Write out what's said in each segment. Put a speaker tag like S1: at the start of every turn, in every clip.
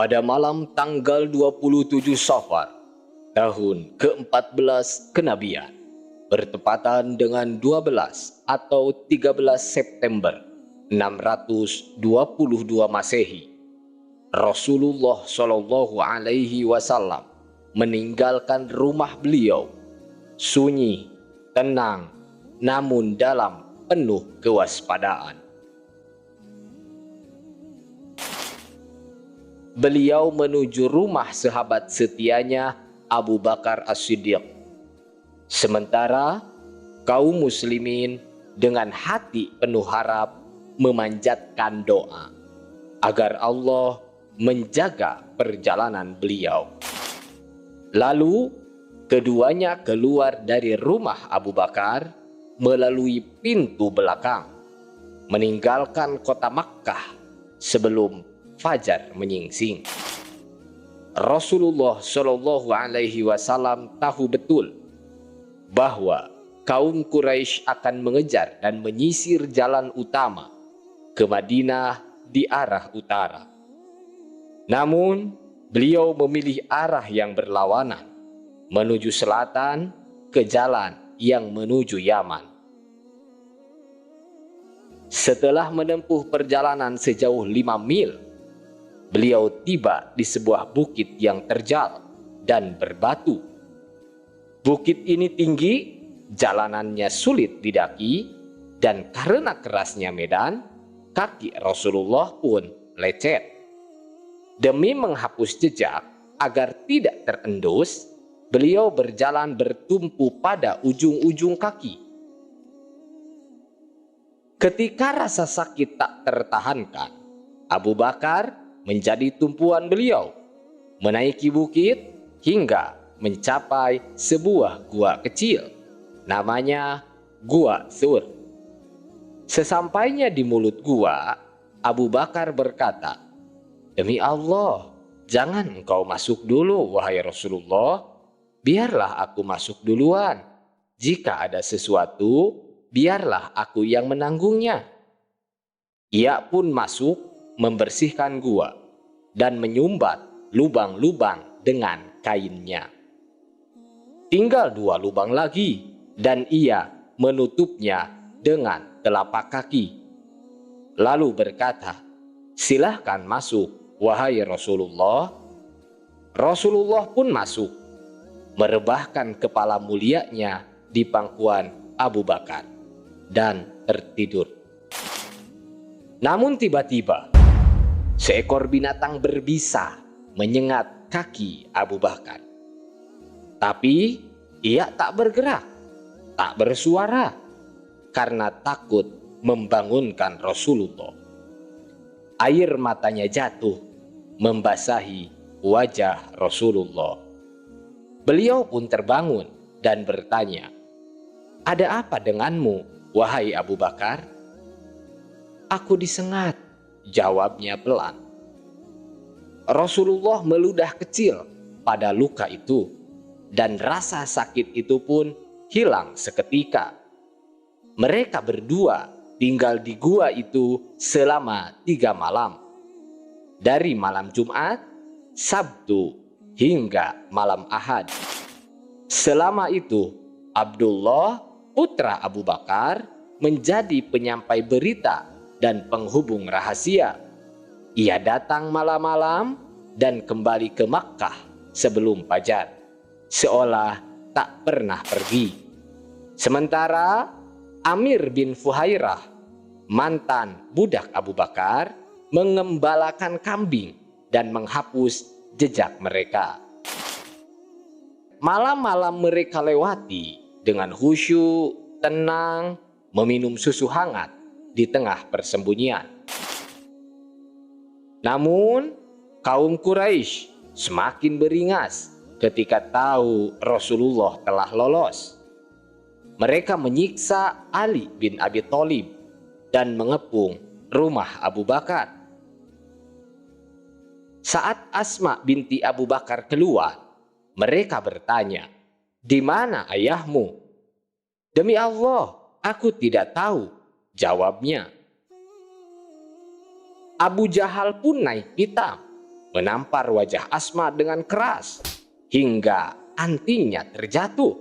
S1: Pada malam tanggal 27 Safar, tahun ke-14 kenabian, bertepatan dengan 12 atau 13 September 622 Masehi, Rasulullah Shallallahu Alaihi Wasallam meninggalkan rumah beliau, sunyi, tenang, namun dalam penuh kewaspadaan. Beliau menuju rumah sahabat setianya Abu Bakar As-Siddiq. Sementara kaum muslimin dengan hati penuh harap memanjatkan doa agar Allah menjaga perjalanan beliau. Lalu keduanya keluar dari rumah Abu Bakar melalui pintu belakang, meninggalkan kota Makkah sebelum fajar menyingsing. Rasulullah Shallallahu Alaihi Wasallam tahu betul bahwa kaum Quraisy akan mengejar dan menyisir jalan utama ke Madinah di arah utara. Namun, beliau memilih arah yang berlawanan, menuju selatan ke jalan yang menuju Yaman. Setelah menempuh perjalanan sejauh 5 mil, beliau tiba di sebuah bukit yang terjal dan berbatu. Bukit ini tinggi, jalanannya sulit didaki, dan karena kerasnya medan, kaki Rasulullah pun lecet. Demi menghapus jejak agar tidak terendus, beliau berjalan bertumpu pada ujung-ujung kaki. Ketika rasa sakit tak tertahankan, Abu Bakar menjadi tumpuan beliau, menaiki bukit hingga mencapai sebuah gua kecil, namanya Gua Thur. Sesampainya di mulut gua, Abu Bakar berkata, "Demi Allah, jangan engkau masuk dulu, wahai Rasulullah. Biarlah aku masuk duluan. Jika ada sesuatu, biarlah aku yang menanggungnya." Ia pun masuk, membersihkan gua dan menyumbat lubang-lubang dengan kainnya. Tinggal 2 lubang lagi dan ia menutupnya dengan telapak kaki. Lalu berkata, "Silahkan masuk, wahai Rasulullah." Rasulullah pun masuk, merebahkan kepala mulianya di pangkuan Abu Bakar dan tertidur. Namun tiba-tiba seekor binatang berbisa menyengat kaki Abu Bakar. Tapi ia tak bergerak, tak bersuara, karena takut membangunkan Rasulullah. Air matanya jatuh, membasahi wajah Rasulullah. Beliau pun terbangun dan bertanya, "Ada apa denganmu, wahai Abu Bakar?" "Aku disengat," jawabnya pelan. Rasulullah meludah kecil pada luka itu, dan rasa sakit itu pun hilang seketika. Mereka berdua tinggal di gua itu selama 3 malam, dari malam Jumat, Sabtu, hingga malam Ahad. Selama itu, Abdullah, putra Abu Bakar, menjadi penyampai berita dan penghubung rahasia. Ia datang malam-malam dan kembali ke Makkah sebelum fajar, seolah tak pernah pergi. Sementara Amir bin Fuhairah, mantan budak Abu Bakar, mengembalakan kambing dan menghapus jejak mereka. Malam-malam mereka lewati dengan khusyuk, tenang, meminum susu hangat di tengah persembunyian. Namun, kaum Quraisy semakin beringas ketika tahu Rasulullah telah lolos. Mereka menyiksa Ali bin Abi Thalib dan mengepung rumah Abu Bakar. Saat Asma binti Abu Bakar keluar, mereka bertanya, "Di mana ayahmu?" "Demi Allah, aku tidak tahu," jawabnya. Abu Jahal pun naik pitam, menampar wajah Asma dengan keras hingga antingnya terjatuh.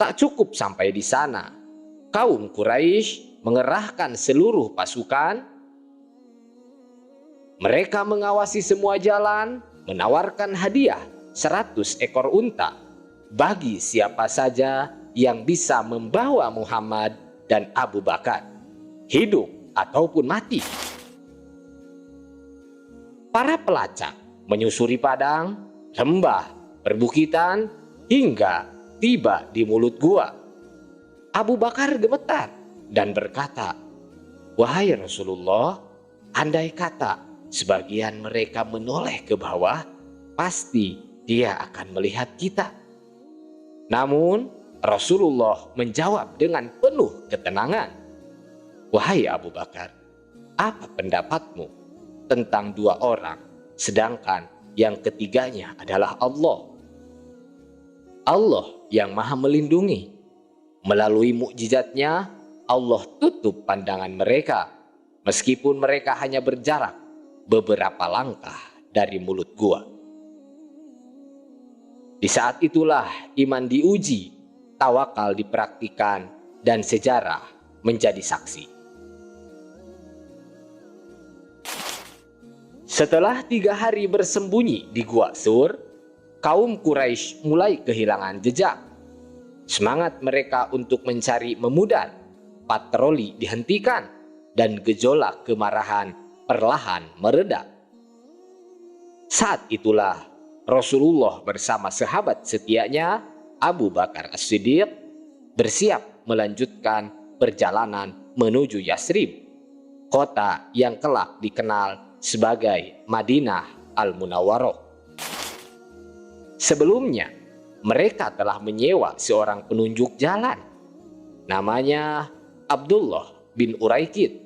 S1: Tak cukup sampai di sana, kaum Quraisy mengerahkan seluruh pasukan. Mereka mengawasi semua jalan, menawarkan hadiah 100 ekor unta bagi siapa saja yang bisa membawa Muhammad dan Abu Bakar, hidup ataupun mati. Para pelacak menyusuri padang, lembah, perbukitan, hingga tiba di mulut gua. Abu Bakar gemetar dan berkata, "Wahai Rasulullah, andai kata sebagian mereka menoleh ke bawah, pasti dia akan melihat kita." Namun Rasulullah menjawab dengan penuh ketenangan, "Wahai Abu Bakar, apa pendapatmu tentang dua orang, sedangkan yang ketiganya adalah Allah? Allah yang maha melindungi. Melalui mukjizatnya, Allah tutup pandangan mereka, meskipun mereka hanya berjarak beberapa langkah dari mulut gua." Di saat itulah iman diuji, tawakal dipraktikkan, dan sejarah menjadi saksi. Setelah 3 hari bersembunyi di Gua Sur, kaum Quraisy mulai kehilangan jejak. Semangat mereka untuk mencari memudar, patroli dihentikan, dan gejolak kemarahan perlahan mereda. Saat itulah Rasulullah bersama sahabat setianya Abu Bakar As-Siddiq bersiap melanjutkan perjalanan menuju Yasrib, kota yang kelak dikenal sebagai Madinah Al-Munawwarah. Sebelumnya, mereka telah menyewa seorang penunjuk jalan, namanya Abdullah bin Uraikid.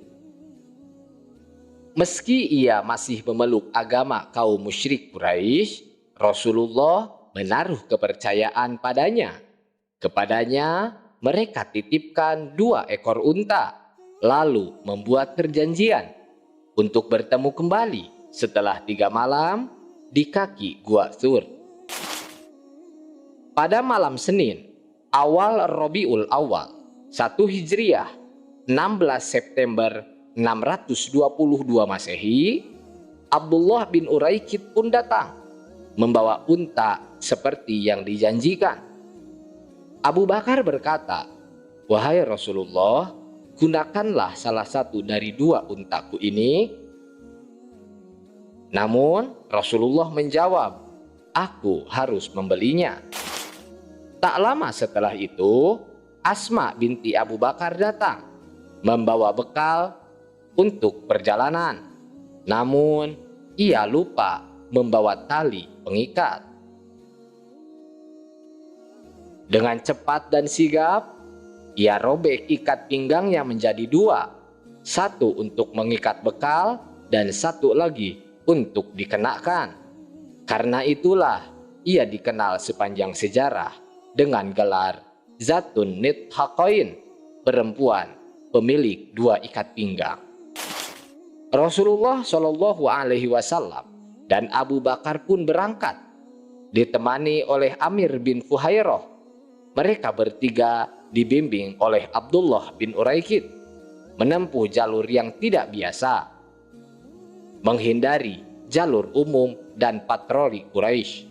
S1: Meski ia masih memeluk agama kaum musyrik Quraisy, Rasulullah menaruh kepercayaan padanya. Kepadanya mereka titipkan 2 ekor unta, lalu membuat perjanjian untuk bertemu kembali setelah 3 malam di kaki Gua Sur. Pada malam Senin, awal Rabiul Awal 1 Hijriah, 16 September 622 Masehi, Abdullah bin Uraikid pun datang membawa unta seperti yang dijanjikan. Abu Bakar berkata, "Wahai Rasulullah, gunakanlah salah satu dari 2 untaku ini." Namun Rasulullah menjawab, "Aku harus membelinya." Tak lama setelah itu, Asma binti Abu Bakar datang membawa bekal untuk perjalanan. Namun ia lupa membawa tali pengikat. Dengan cepat dan sigap, ia robek ikat pinggangnya menjadi 2, satu untuk mengikat bekal dan satu lagi untuk dikenakan. Karena itulah ia dikenal sepanjang sejarah dengan gelar Zatun Nithaqain, perempuan pemilik 2 ikat pinggang. Rasulullah Shallallahu Alaihi Wasallam dan Abu Bakar pun berangkat, ditemani oleh Amir bin Fuhairah. Mereka bertiga dibimbing oleh Abdullah bin Uraikid menempuh jalur yang tidak biasa, menghindari jalur umum dan patroli Quraisy.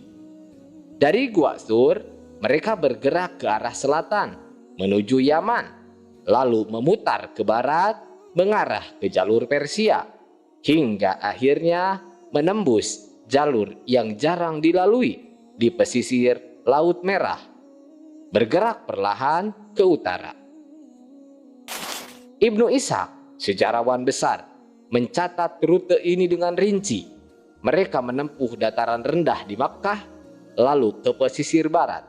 S1: Dari Gua Sur, mereka bergerak ke arah selatan menuju Yaman, lalu memutar ke barat mengarah ke jalur Persia, hingga akhirnya menembus jalur yang jarang dilalui di pesisir Laut Merah, bergerak perlahan ke utara. Ibnu Ishaq, sejarawan besar, mencatat rute ini dengan rinci. Mereka menempuh dataran rendah di Makkah, lalu ke pesisir barat,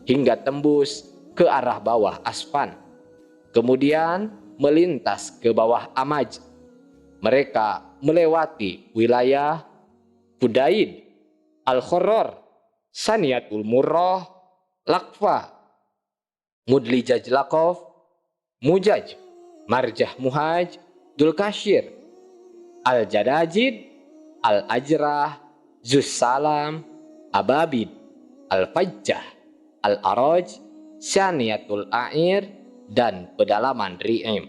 S1: hingga tembus ke arah bawah Aspan. Kemudian melintas ke bawah Amaj. Mereka melewati wilayah Hudaid, Al-Khorror, Saniyatul Murrah, Lakfa, Mudlijaj Lakov, Mujaj, Marjah Muhaj, Dulkashir, Al-Jadajid, Al-Ajrah, Zussalam, Ababid, Al-Fajjah, Al-Araj, Syaniyatul A'ir, dan pedalaman Ri'im.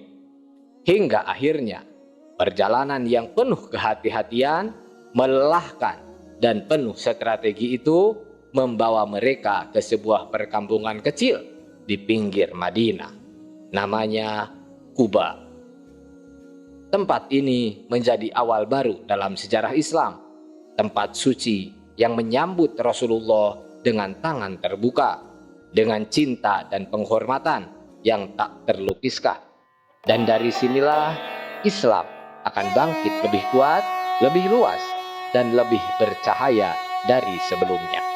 S1: Hingga akhirnya perjalanan yang penuh kehati-hatian, melelahkan, dan penuh strategi itu membawa mereka ke sebuah perkampungan kecil di pinggir Madinah. Namanya Quba. Tempat ini menjadi awal baru dalam sejarah Islam. Tempat suci yang menyambut Rasulullah dengan tangan terbuka, dengan cinta dan penghormatan yang tak terlukiskan. Dan dari sinilah Islam akan bangkit lebih kuat, lebih luas, dan lebih bercahaya dari sebelumnya.